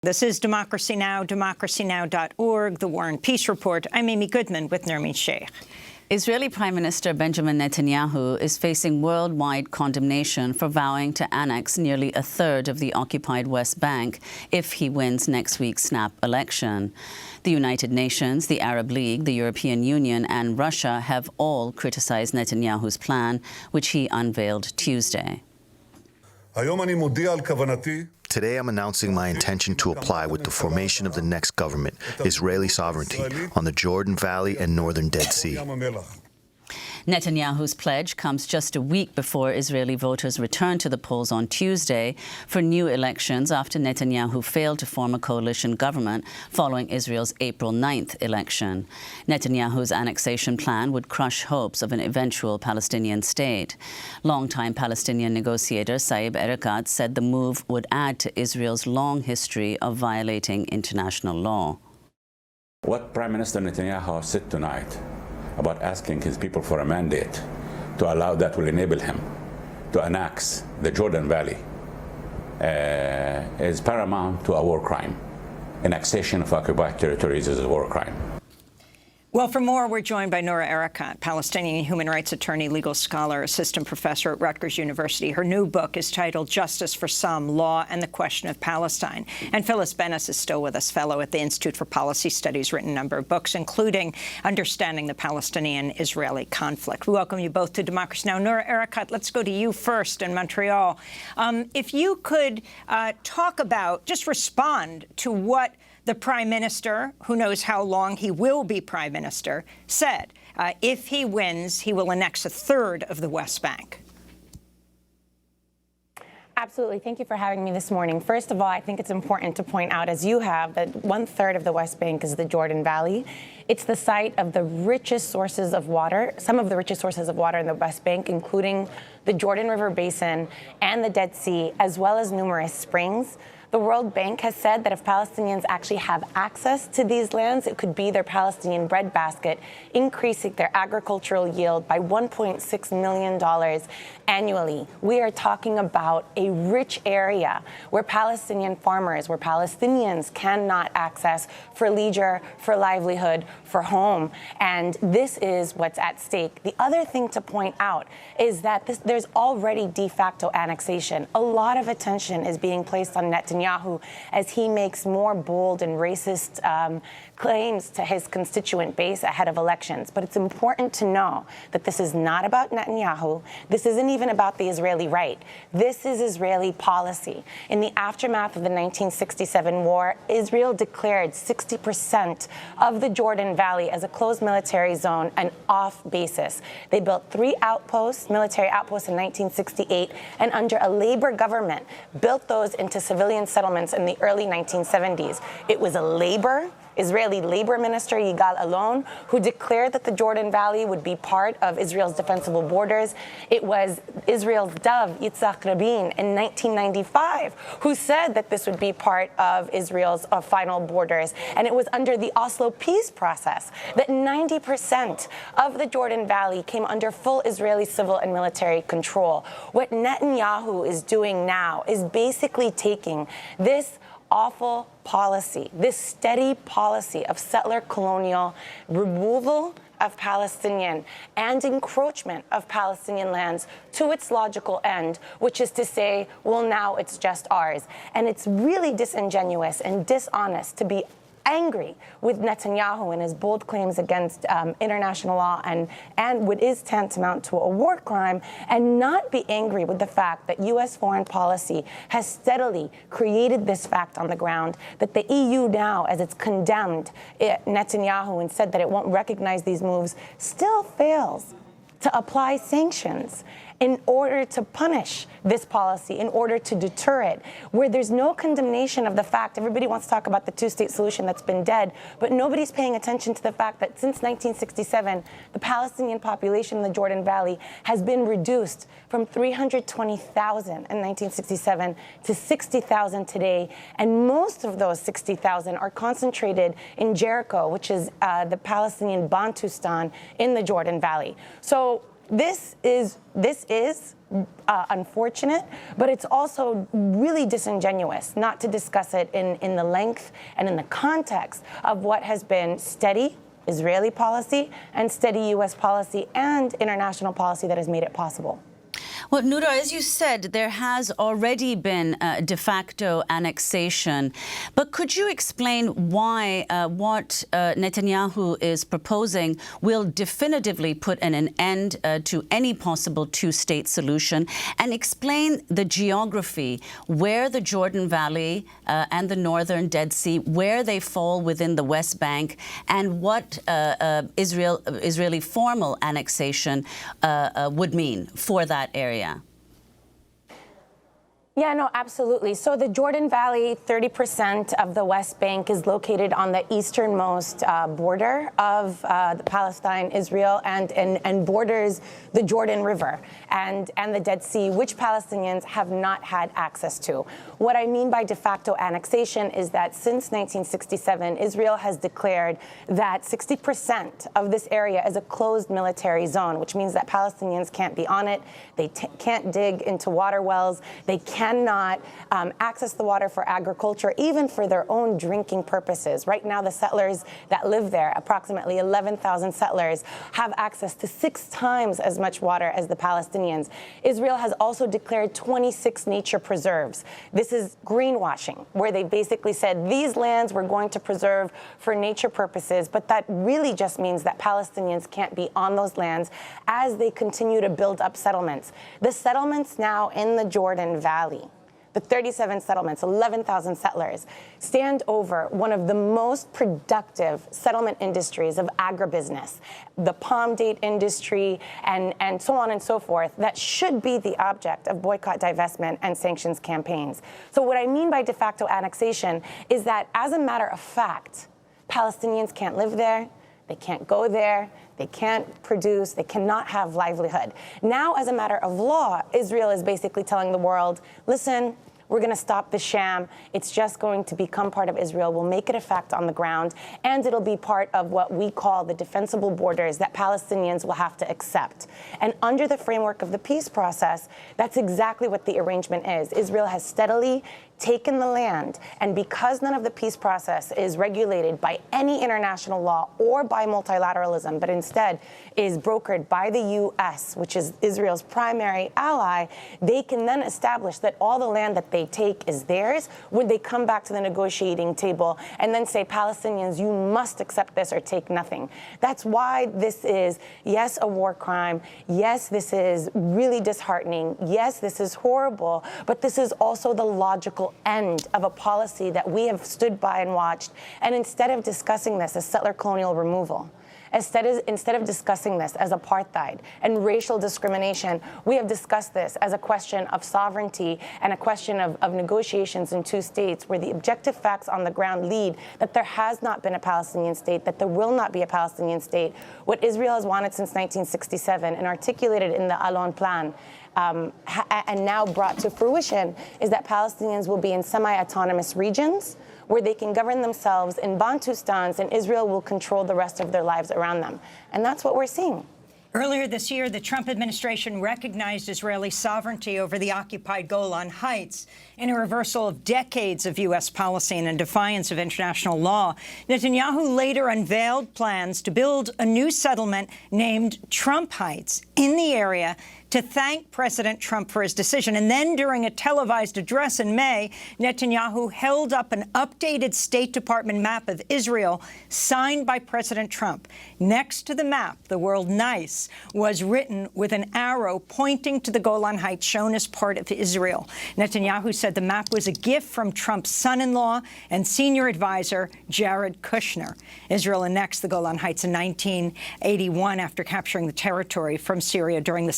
This is Democracy Now!, democracynow.org, The War and Peace Report. I'm Amy Goodman with Nermeen Sheikh. Israeli Prime Minister Benjamin Netanyahu is facing worldwide condemnation for vowing to annex nearly a third of the occupied West Bank if he wins next week's snap election. The United Nations, the Arab League, the European Union and Russia have all criticized Netanyahu's plan, which he unveiled Tuesday. Today I'm announcing my intention to apply with the formation of the next government, Israeli sovereignty, on the Jordan Valley and northern Dead Sea. Netanyahu's pledge comes just a week before Israeli voters return to the polls on Tuesday for new elections after Netanyahu failed to form a coalition government following Israel's April 9th election. Netanyahu's annexation plan would crush hopes of an eventual Palestinian state. Longtime Palestinian negotiator Noura Erakat said the move would add to Israel's long history of violating international law. What Prime Minister Netanyahu said tonight about asking his people for a mandate to allow that will enable him to annex the Jordan Valley is paramount to a war crime. Annexation of occupied territories is a war crime. Well, for more, we're joined by Noura Erakat, Palestinian human rights attorney, legal scholar, assistant professor at Rutgers University. Her new book is titled Justice for Some, Law and the Question of Palestine. And Phyllis Bennis is still with us, fellow at the Institute for Policy Studies, written a number of books, including Understanding the Palestinian-Israeli Conflict. We welcome you both to Democracy Now! Noura Erakat, let's go to you first in Montreal. If you could talk about, just respond to what the Prime Minister, who knows how long he will be Prime Minister, said if he wins, he will annex a third of the West Bank. Absolutely. Thank you for having me this morning. First of all, I think it's important to point out, as you have, that 1/3 of the West Bank is the Jordan Valley. It's the site of the richest sources of water, some of the richest sources of water in the West Bank, including the Jordan River Basin and the Dead Sea, as well as numerous springs. The World Bank has said that if Palestinians actually have access to these lands, it could be their Palestinian breadbasket, increasing their agricultural yield by $1.6 million annually. We are talking about a rich area where Palestinian farmers, where Palestinians cannot access for leisure, for livelihood, for home. And this is what's at stake. The other thing to point out is that there's already de facto annexation. A lot of attention is being placed on Netanyahu as he makes more bold and racist claims to his constituent base ahead of elections. But it's important to know that this is not about Netanyahu. This isn't even about the Israeli right. This is Israeli policy. In the aftermath of the 1967 war, Israel declared 60% of the Jordan Valley as a closed military zone and off basis. They built 3 outposts, military outposts in 1968, and under a labor government, built those into civilian settlements in the early 1970s. It was a Israeli labor minister, Yigal Allon, who declared that the Jordan Valley would be part of Israel's defensible borders. It was Israel's dove, Yitzhak Rabin, in 1995, who said that this would be part of Israel's final borders. And it was under the Oslo peace process that 90% of the Jordan Valley came under full Israeli civil and military control. What Netanyahu is doing now is basically taking this awful policy, this steady policy of settler colonial removal of Palestinian and encroachment of Palestinian lands to its logical end, which is to say, well, now it's just ours. And it's really disingenuous and dishonest to be angry with Netanyahu and his bold claims against international law and what is tantamount to a war crime, and not be angry with the fact that U.S. foreign policy has steadily created this fact on the ground, that the EU now, as it's condemned Netanyahu and said that it won't recognize these moves, still fails to apply sanctions in order to punish this policy, in order to deter it, where there's no condemnation of the fact. Everybody wants to talk about the two-state solution that's been dead, but nobody's paying attention to the fact that since 1967, the Palestinian population in the Jordan Valley has been reduced from 320,000 in 1967 to 60,000 today, and most of those 60,000 are concentrated in Jericho, which is the Palestinian Bantustan in the Jordan Valley. So This is unfortunate, but it's also really disingenuous not to discuss it in the length and in the context of what has been steady Israeli policy and steady U.S. policy and international policy that has made it possible. Well, Noura, as you said, there has already been de facto annexation. But could you explain why what Netanyahu is proposing will definitively put an end to any possible two-state solution, and explain the geography, where the Jordan Valley and the northern Dead Sea, where they fall within the West Bank, and what Israeli formal annexation would mean for that area? Yeah, no, absolutely. So the Jordan Valley, 30% of the West Bank is located on the easternmost border of Palestine, Israel, and borders the Jordan River and the Dead Sea, which Palestinians have not had access to. What I mean by de facto annexation is that since 1967, Israel has declared that 60% of this area is a closed military zone, which means that Palestinians can't be on it, they can't dig into water wells, they cannot access the water for agriculture, even for their own drinking purposes. Right now, the settlers that live there, approximately 11,000 settlers, have access to 6 times as much water as the Palestinians. Israel has also declared 26 nature preserves. This is greenwashing, where they basically said these lands we're going to preserve for nature purposes, but that really just means that Palestinians can't be on those lands as they continue to build up settlements. The settlements now in the Jordan Valley, the 37 settlements, 11,000 settlers, stand over one of the most productive settlement industries of agribusiness, the palm date industry, and so on and so forth, that should be the object of boycott, divestment, and sanctions campaigns. So what I mean by de facto annexation is that, as a matter of fact, Palestinians can't live there, they can't go there, they can't produce, they cannot have livelihood. Now, as a matter of law, Israel is basically telling the world, listen, we're going to stop the sham. It's just going to become part of Israel. We'll make it a fact on the ground, and it'll be part of what we call the defensible borders that Palestinians will have to accept. And under the framework of the peace process, that's exactly what the arrangement is. Israel has steadily taken the land, and because none of the peace process is regulated by any international law or by multilateralism, but instead is brokered by the U.S., which is Israel's primary ally, they can then establish that all the land that they take is theirs when they come back to the negotiating table and then say, Palestinians, you must accept this or take nothing. That's why this is, yes, a war crime. Yes, this is really disheartening. Yes, this is horrible, but this is also the logical end of a policy that we have stood by and watched. And instead of discussing this as settler colonial removal, instead of discussing this as apartheid and racial discrimination, we have discussed this as a question of sovereignty and a question of negotiations in 2 states, where the objective facts on the ground lead that there has not been a Palestinian state, that there will not be a Palestinian state. What Israel has wanted since 1967 and articulated in the Alon Plan, and now brought to fruition, is that Palestinians will be in semi-autonomous regions where they can govern themselves in Bantustans, and Israel will control the rest of their lives around them. And that's what we're seeing. Earlier this year, the Trump administration recognized Israeli sovereignty over the occupied Golan Heights in a reversal of decades of U.S. policy and in defiance of international law. Netanyahu later unveiled plans to build a new settlement named Trump Heights in the area to thank President Trump for his decision. And then, during a televised address in May, Netanyahu held up an updated State Department map of Israel signed by President Trump. Next to the map, the word nice was written with an arrow pointing to the Golan Heights, shown as part of Israel. Netanyahu said the map was a gift from Trump's son-in-law and senior advisor, Jared Kushner. Israel annexed the Golan Heights in 1981 after capturing the territory from Syria during the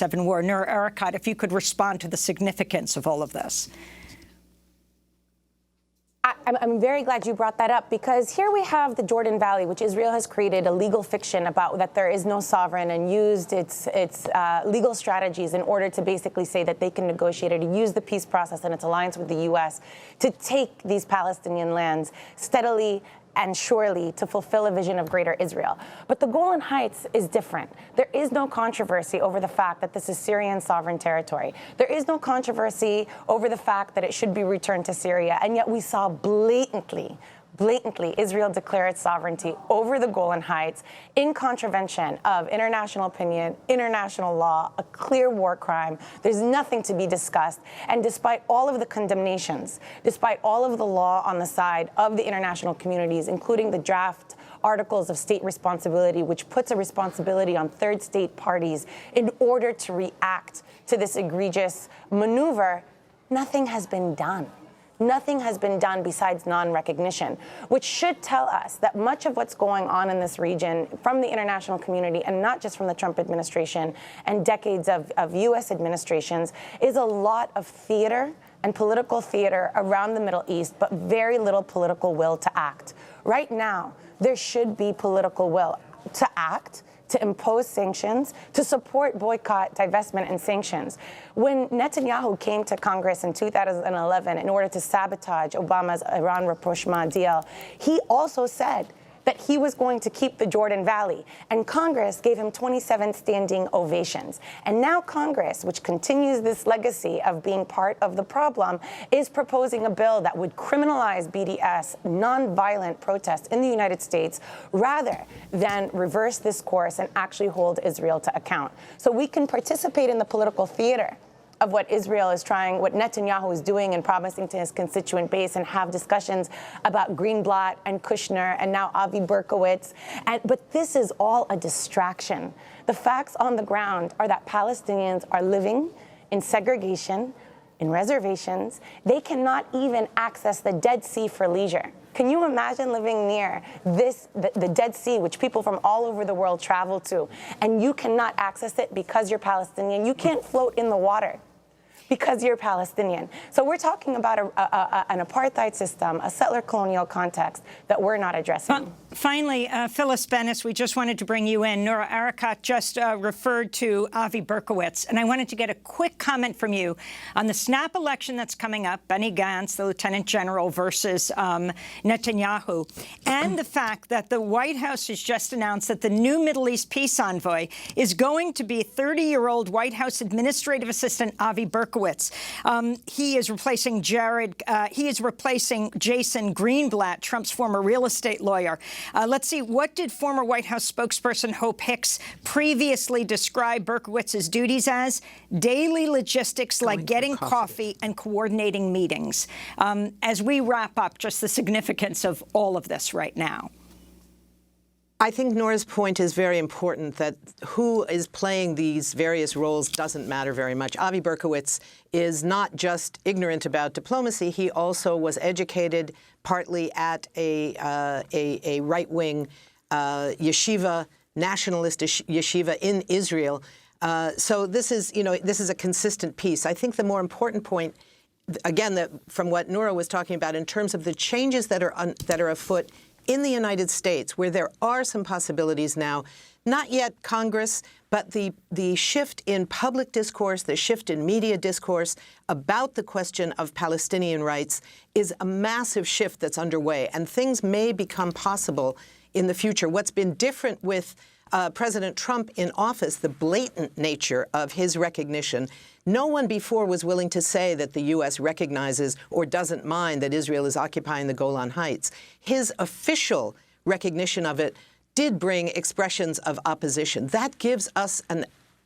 1967 war. Noura Erakat, if you could respond to the significance of all of this. I'm very glad you brought that up, because here we have the Jordan Valley, which Israel has created a legal fiction about, that there is no sovereign, and used its legal strategies in order to basically say that they can negotiate or to use the peace process and its alliance with the U.S. to take these Palestinian lands steadily and surely to fulfill a vision of greater Israel. But the Golan Heights is different. There is no controversy over the fact that this is Syrian sovereign territory. There is no controversy over the fact that it should be returned to Syria. And yet we saw blatantly, Israel declare its sovereignty over the Golan Heights in contravention of international opinion, international law, a clear war crime. There's nothing to be discussed. And despite all of the condemnations, despite all of the law on the side of the international communities, including the draft articles of state responsibility, which puts a responsibility on third state parties in order to react to this egregious maneuver, nothing has been done. Nothing has been done besides non-recognition, which should tell us that much of what's going on in this region from the international community, and not just from the Trump administration and decades of U.S. administrations, is a lot of theater and political theater around the Middle East, but very little political will to act. Right now, there should be political will to act, to impose sanctions, to support boycott, divestment, and sanctions. When Netanyahu came to Congress in 2011 in order to sabotage Obama's Iran rapprochement deal, he also said that he was going to keep the Jordan Valley. And Congress gave him 27 standing ovations. And now Congress, which continues this legacy of being part of the problem, is proposing a bill that would criminalize BDS, nonviolent protests in the United States, rather than reverse this course and actually hold Israel to account. So we can participate in the political theater of what Israel is trying, what Netanyahu is doing and promising to his constituent base, and have discussions about Greenblatt and Kushner and now Avi Berkowitz. But this is all a distraction. The facts on the ground are that Palestinians are living in segregation, in reservations. They cannot even access the Dead Sea for leisure. Can you imagine living near the Dead Sea, which people from all over the world travel to, and you cannot access it because you're Palestinian? You can't float in the water because you're Palestinian. So we're talking about an apartheid system, a settler colonial context that we're not addressing. Finally, Phyllis Bennis, we just wanted to bring you in. Noura Erakat just referred to Avi Berkowitz, and I wanted to get a quick comment from you on the snap election that's coming up, Benny Gantz, the Lieutenant General, versus Netanyahu, and the fact that the White House has just announced that the new Middle East peace envoy is going to be 30-year-old White House Administrative Assistant Avi Berkowitz. He is replacing Jason Greenblatt, Trump's former real estate lawyer. Let's see, what did former White House spokesperson Hope Hicks previously describe Berkowitz's duties as? Daily logistics like getting coffee and coordinating meetings. As we wrap up, just the significance of all of this right now. I think Nora's point is very important, that who is playing these various roles doesn't matter very much. Avi Berkowitz is not just ignorant about diplomacy. He also was educated partly at a right-wing yeshiva, nationalist yeshiva in Israel. So this is a consistent piece. I think the more important point, again, from what Noura was talking about in terms of the changes that are afoot in the United States, where there are some possibilities now, not yet Congress, but the shift in public discourse, the shift in media discourse about the question of Palestinian rights is a massive shift that's underway, and things may become possible in the future. What's been different with President Trump in office, the blatant nature of his recognition. No one before was willing to say that the U.S. recognizes or doesn't mind that Israel is occupying the Golan Heights. His official recognition of it did bring expressions of opposition. That gives us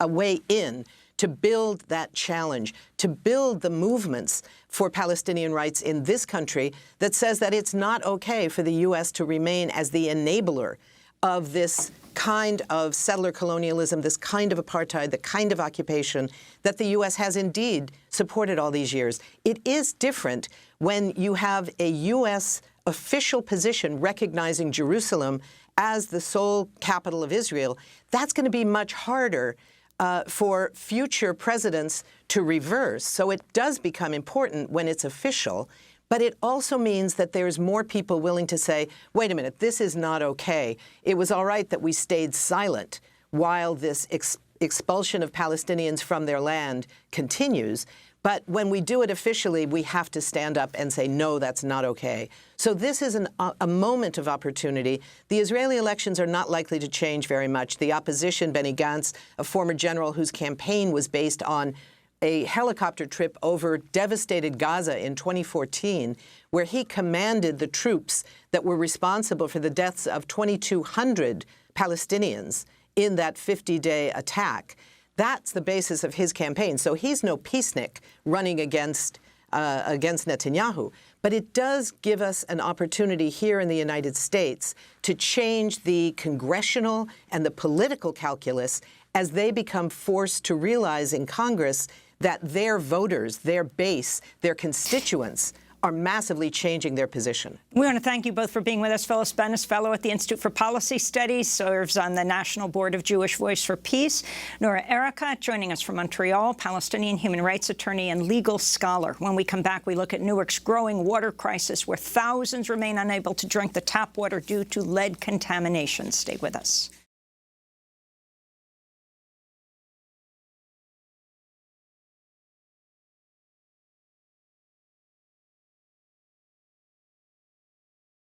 a way in to build that challenge, to build the movements for Palestinian rights in this country that says that it's not okay for the U.S. to remain as the enabler of this kind of settler colonialism, this kind of apartheid, the kind of occupation that the U.S. has indeed supported all these years. It is different when you have a U.S. official position recognizing Jerusalem as the sole capital of Israel. That's going to be much harder for future presidents to reverse. So it does become important when it's official. But it also means that there's more people willing to say, wait a minute, this is not okay. It was all right that we stayed silent while this expulsion of Palestinians from their land continues. But when we do it officially, we have to stand up and say, no, that's not okay. So this is a moment of opportunity. The Israeli elections are not likely to change very much. The opposition, Benny Gantz, a former general whose campaign was based on a helicopter trip over devastated Gaza in 2014, where he commanded the troops that were responsible for the deaths of 2,200 Palestinians in that 50-day attack. That's the basis of his campaign. So he's no peacenik running against Netanyahu. But it does give us an opportunity here in the United States to change the congressional and the political calculus as they become forced to realize in Congress that their voters, their base, their constituents are massively changing their position. We want to thank you both for being with us. Phyllis Bennis, fellow at the Institute for Policy Studies, serves on the National Board of Jewish Voice for Peace. Noura Erakat, joining us from Montreal, Palestinian human rights attorney and legal scholar. When we come back, we look at Newark's growing water crisis, where thousands remain unable to drink the tap water due to lead contamination. Stay with us.